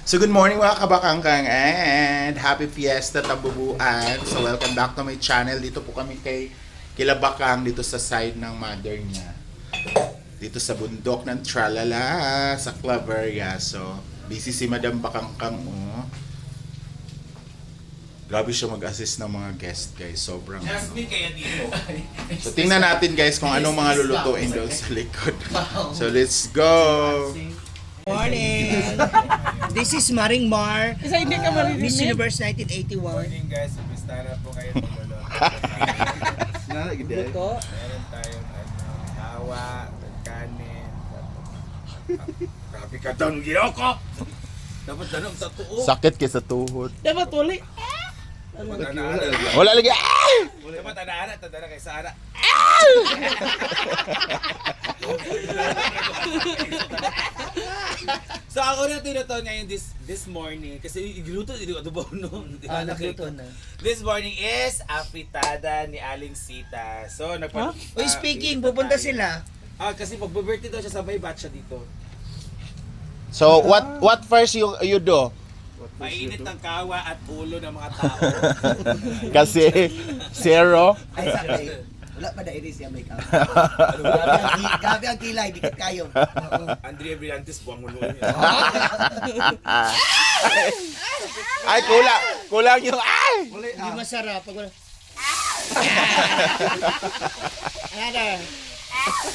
So good morning mga kabakangkang and happy fiesta tabubuan. So welcome back to my channel. Dito po kami kay Kilabakang dito sa side ng mother niya. Dito sa bundok ng Tralala sa Claveria. So busy si Madam Bakangkang oh. Grabe siya mag-assist ng mga guest guys. Sobrang Jasmine kaya dito. So tingnan natin guys kung anong mga lulutuin doon sa likod. So let's go! Morning! This is Maring Mar, Isa hindi ka maririnig. Miss Universe 1981. Morning guys, umista na po kayo maglolo. Luto. Meron tayong hawa, kanin, grabe ka daw ng ginoko! Dapat tanong sa tuo. Sakit kaysa tuhod. Dapat tuloy. Wala lagi! Ah! Dapat ana-ana, tanda kay Sara. So ako na tinuto ngayon this morning kasi igluto dito adobo no. Nagluto na. This morning is apitada ni Aling Sita. So Uy, speaking, pupunta sila. Kasi pag-birthday daw siya sabay batch siya dito. So what first you do? Mainit ng kawa at ulo ng mga tao. Kasi zero. Ay, sakay. Wala pa na iris yung makeup. Gabi ang kilay, dikit kayo. Andrea Brillantes po ang ulo niya. Ay, kulang yung ay! Hindi masarap. Pag wala. Ano?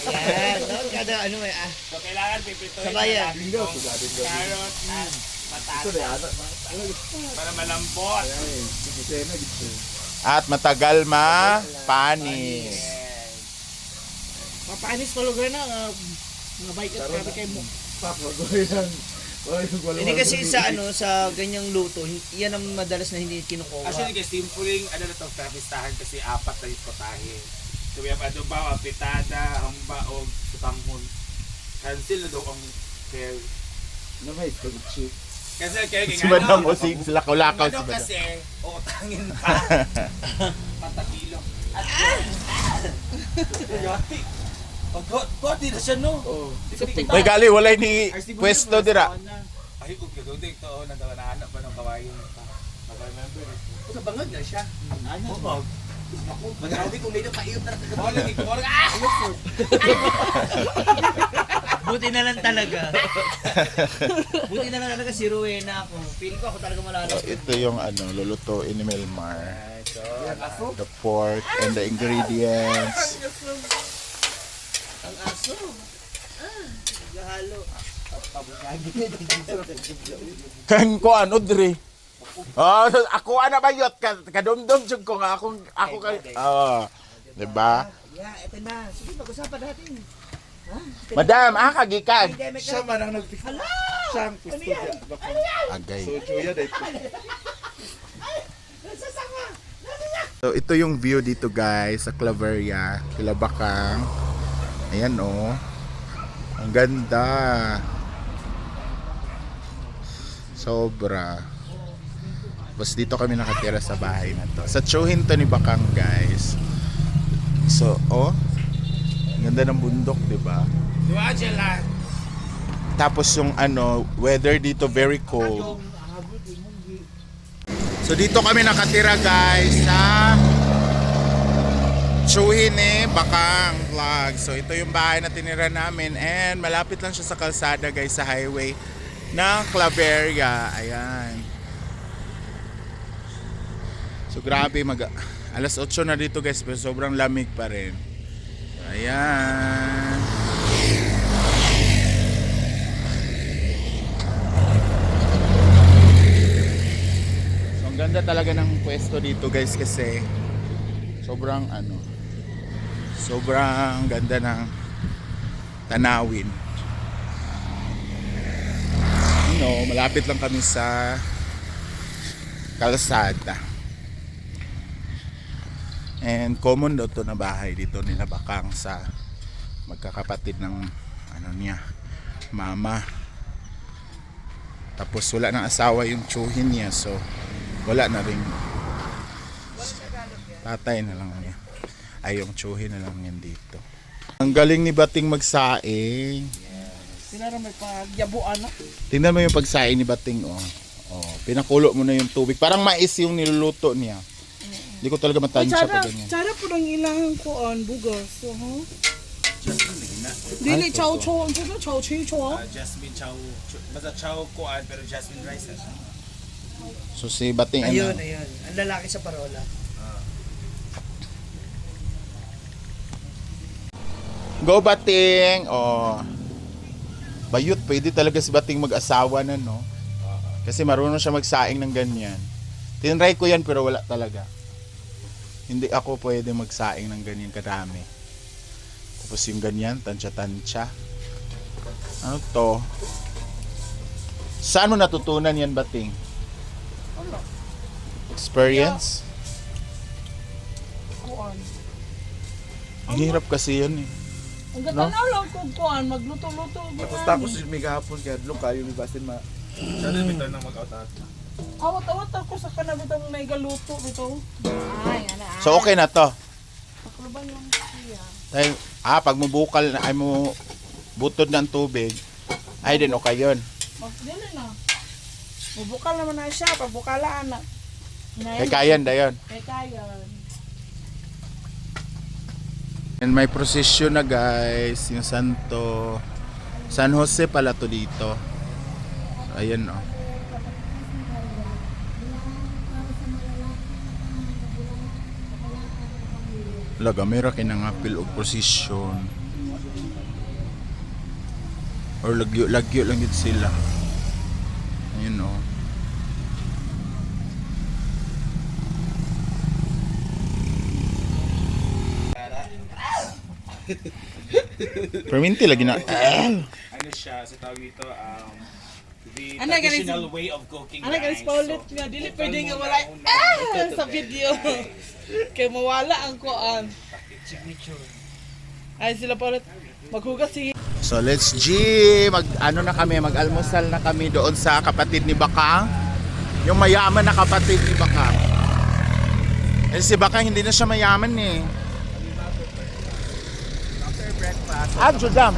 Yan. Kada ano eh. So kailangan pipituin Sabayan. natin itong carrot at patatas. Para malambot. At matagal panis. Mapanis pa lugar na. Mga bike at grabe kayo mo. Hindi kasi sa ganyang luto, yan ang madalas na hindi kinukuha. Actually guys, simpleng ano na itong kapistahan kasi apat na yung potahe. So we have adobaw, apitada, hambaog, sutanghon. Cancel na daw ang care. Kasi kaya Si Madam Osig, lakaw-lakaw si ano Madam. kasi, utangin pa. Patakilo. At yati. Pag di na siya no. May gali, walay ni pwesto dira. Ay, kung gano'n dito, nanahanap pa ng kawayo. Nag-remember eh. Bangag na siya. Oo. Magabi kung may napaiot na Lagi, kumorang, ah! Buti na lang talaga. Buti na lang talaga si Rowena ako. Feeling ko ako talaga malalo. So, ito yung lulutuin ni Melmar. The pork and the ingredients. Ang aso. Gahalo. Kan ko dre. Ako bayot kadumdum jud ko nga ako kay di ba? Yeah, eto na. Sige, pag-usapan natin. Madam, kagikan. Siya man ang Hala! Siya ang gusto niya. Agay. Chuya dito. So ito yung view dito guys sa Claveria, Kilabakang. Ayan oh. Ang ganda. Sobra. Tapos dito kami nakatira sa bahay na to. Sa Chuhin to ni Bakang guys. So, oh. Ang ganda ng bundok, 'di ba? Di ba, Angela? Tapos yung weather dito very cold. So dito kami nakatira guys sa Chuhin ni Bakang Vlog. So ito yung bahay na tinira namin and malapit lang siya sa kalsada guys sa highway ng Claveria. Ayan. So grabe alas 8 na dito guys pero sobrang lamig pa rin. So, ayan. So ang ganda talaga ng pwesto dito guys kasi sobrang sobrang ganda ng tanawin. Malapit lang kami sa kalsada. And common daw to na bahay dito nila Bakang sa magkakapatid ng mama. Tapos wala nang asawa yung tsuhin niya so wala na rin. Tatay na lang niya. Ay yung tsuhin na lang yan dito. Ang galing ni Bating magsaing. Yes. Pinara may pagyabuan na. Tingnan mo yung pagsaing ni Bating, oh. Oh, pinakulo mo na yung tubig. Parang mais yung niluluto niya. Hindi ko talaga matansya pa ganyan. Tsara po ng ilang kuan, bugas. So, Dili, chow chow. Ano ba? Chow chow chow? Jasmine chow. Basta chow kuan pero jasmine rice. So si Bating, Ayun, ano? ayun. Ang lalaki sa parola. Go Bating! Oh. Bayot, pwede talaga si Bating mag-asawa na, no? Kasi marunong siya magsaing ng ganyan. Tinry ko yan pero wala talaga. Hindi ako pwede magsaing ng ganyan karami. Tapos yung ganyan, tansya-tansya. Ano to? Saan mo natutunan yan, Bating? Experience? Kuan. Ang hirap kasi yun eh. Ang gatanaw lang ko kuan, magluto-luto. Tapos may gahapon kaya dlo kayo ni Basin ma. Sana bitaw nang mag-out at. Awat-awat ako sa kanabitang may galuto ito. Ay, ana. So okay na to. Pakluban lang siya. Dahil, pag mabukal na, ay mo butod ng tubig, ay din okay yun. Dili na. Mabukal naman na siya, pagbukalaan na. Kay kayan dayon. Kay kayan. And may procession na guys, yung Santo San Jose pala to dito. Ayan oh. Laga mera kinangapil og procession. Or lagyo lang dito sila. Ayun oh. Perminti lagi na. Ano siya sa tawag dito the Ano, ganun traditional way of cooking. Ano guys, rice. paulit So, nga. Dili bukal pwede nga muna wala. una. Sa video. Kaya mawala ang kuan. Ay sila paulit. Maghugas si So let's ano na kami, mag-almusal na kami doon sa kapatid ni Bakang. Yung mayaman na kapatid ni Bakang. Eh si Bakang hindi na siya mayaman eh. Judam.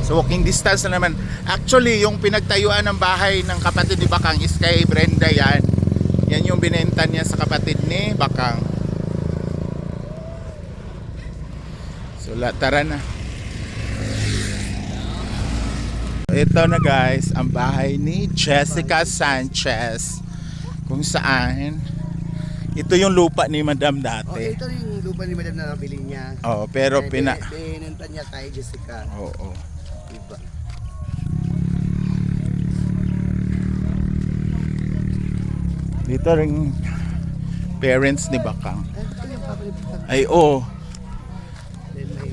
So walking distance na naman. Actually, yung pinagtayuan ng bahay ng kapatid ni Bakang is kay Brenda yan. Yan yung binenta niya sa kapatid ni Bakang. So tara na. Ito na guys, ang bahay ni Jessica Sanchez. Kung saan ito yung lupa ni Madam Oh, dati. ito yung lupa ni Madam na nabili niya. Oo, pero Binenta niya kay Jessica. Oo. Diba? Dito rin parents ni Bakang. Ito yung papalit. Ay, oo. Then may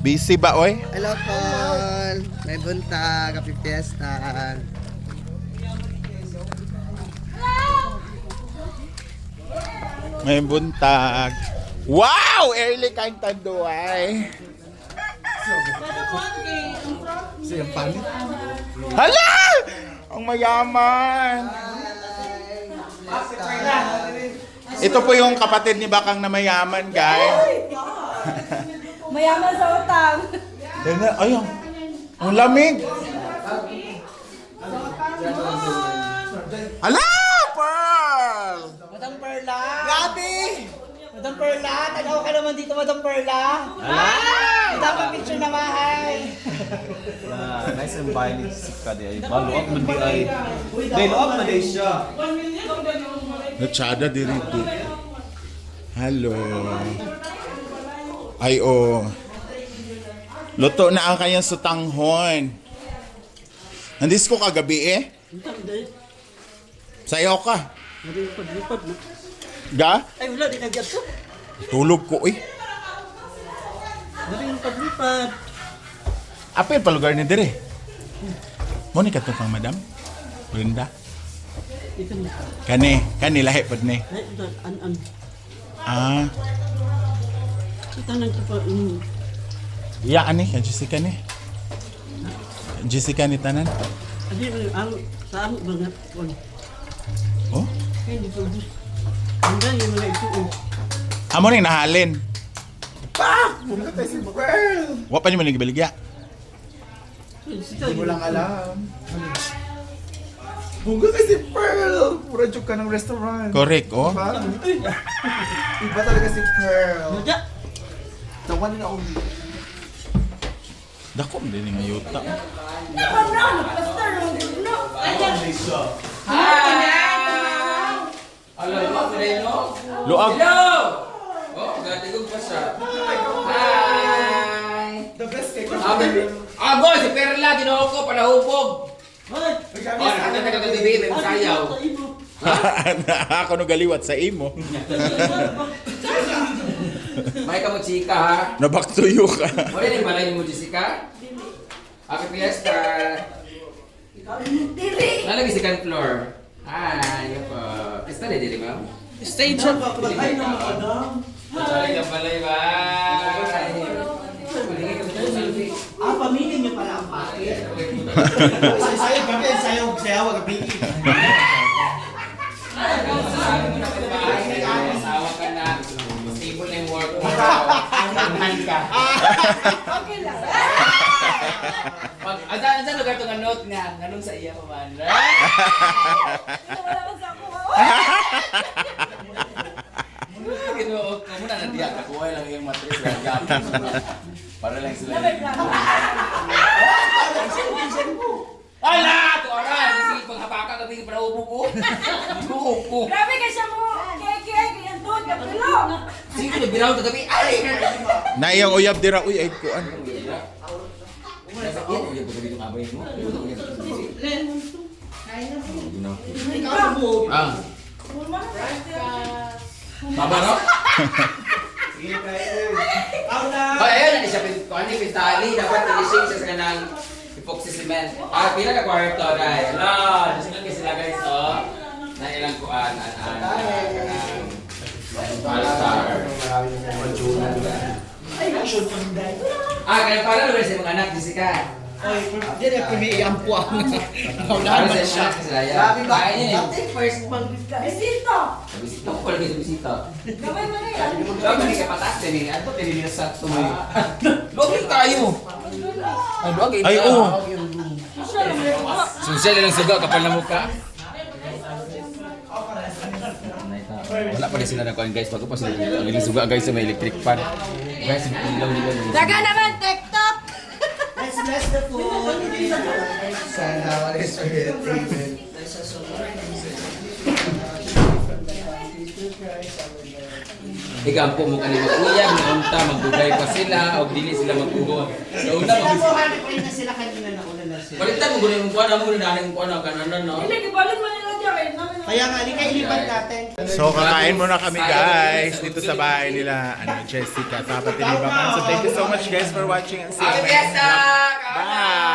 Busy ba, oy? Hello, Paul! May buntag, happy fiesta. May buntag. Wow! Early kain tanduay. Hala! Ang mayaman! Ito po yung kapatid ni Bakang na mayaman, guys. mayaman sa utang. Ayun. Ang lamig. Hala! Pearl! Madam Perla! Grabe! Madam Perla! Tanaw ka naman dito, Madam Perla! Dapat picture na mahay! Nice and violent si Kadi ay baluak man di ay baluak man di siya. Nachada dito. Hello. Ay oh. Luto na ang kanyang sutanghon. Nandis ko kagabi eh. Sayaw ka. Ga? Ay wala, di nagyat ko. Tulog ko eh. Dali yung paglipat. Apil pa lugar ni dire. Mo ni katong kang madam? Linda. Kani lahi pud ni. An Ah, kita nang kita iya ani kay Jessica ni. Jessica ni tanan. adi ang sa amo banget kon Oh, kay di pagus anda yung mga ito amo ni nahalin. Bunga tayo si Pearl! Wa pa niyo man nagibaligya. Hindi mo lang alam. Bunga tayo si Pearl! Pura joke ka ng restaurant. Correct, oh. Parang, iba talaga si Pearl. Tawan na ako. Dako din nga yuta. Luag. Oh, gatigog pa siya. Hi! The best cake. Boy, si Perla, ginoo ko, palahupog. Oh, nakita ka kagabi, may masayaw. Ako no galiwat sa imo. May ka mo chika, ha? Nabaktuyo ka. Wala yung balay mo, Jessica? Happy Fiesta! Nalagi si second floor. Hi, ano po? Pista na, dili ma'am? Stage up. Ay, naman, Adam. Sorry ka balay, bye! Pamilya niyo pala ang bakit. Sayang kami, sayang sayaw, gabi. Asawa ka na. Stable na yung work mo. Anhan ka. Okay lang. Saan lugar ito nga note nga? Ganun sa iya pa man. Wala man sa ako. Ginoo ko muna na diya. Nakuha lang yung matris. Para lang sila. Ala! Ito oras! Sige, paghapaka kami para upo ko. Upo. Grabe ka siya mo. Keke, ganyan doon, kapilong. Sige, nagbiraw ka kami. Ay! Na iyang uyab dira uy ay kuan. Nasakit. Uy, pagkabi itong abay mo. Ah. Babaro? Oh, ayun, hindi siya pintali. Dapat nilising siya sa kanang epoxy cement. Pila ka kwarto, dahil. Hello, just lang sila guys, oh. Na ilang kuan, kanang All-Star. Kaya pala naman sa mga anak, Jessica. Diyan yung piniiyampuan. Para sa siya sila yan. Grabe ba? Kaya yun eh. Dati first month ka. Besito. Bisita ko pala kayo sa bisita. Gawin mo na yan. Pero hindi ka patas din eh. Ano din nila sa tumoy? Luwag tayo. Ay, luwag Ay oh. Social lang suga kapal na mukha. Wala pa rin sila na kuhan guys. Bago pa sila ang ilang suga guys sa may electric fan. Guys, ilaw nila. Daga naman, TikTok. Let's bless the food. Sana wala yung entertainment. Ikampo mo kanina maguyab, naunta, magbugay pa sila, o dili sila magbugo. Naunta, Hanap ko rin na sila kanina na una na sila. Balitan mo gano'n yung kuha na mo, nanahin yung kuha na kananan, no? Hindi, kibalin mo nila dyan. Kaya nga, hindi kayo ilipat natin. So kakain muna kami guys dito sa bahay nila Jessica sa Patilibakan. So thank you so much guys for watching and see you Happy next Fiesta! vlog. Bye!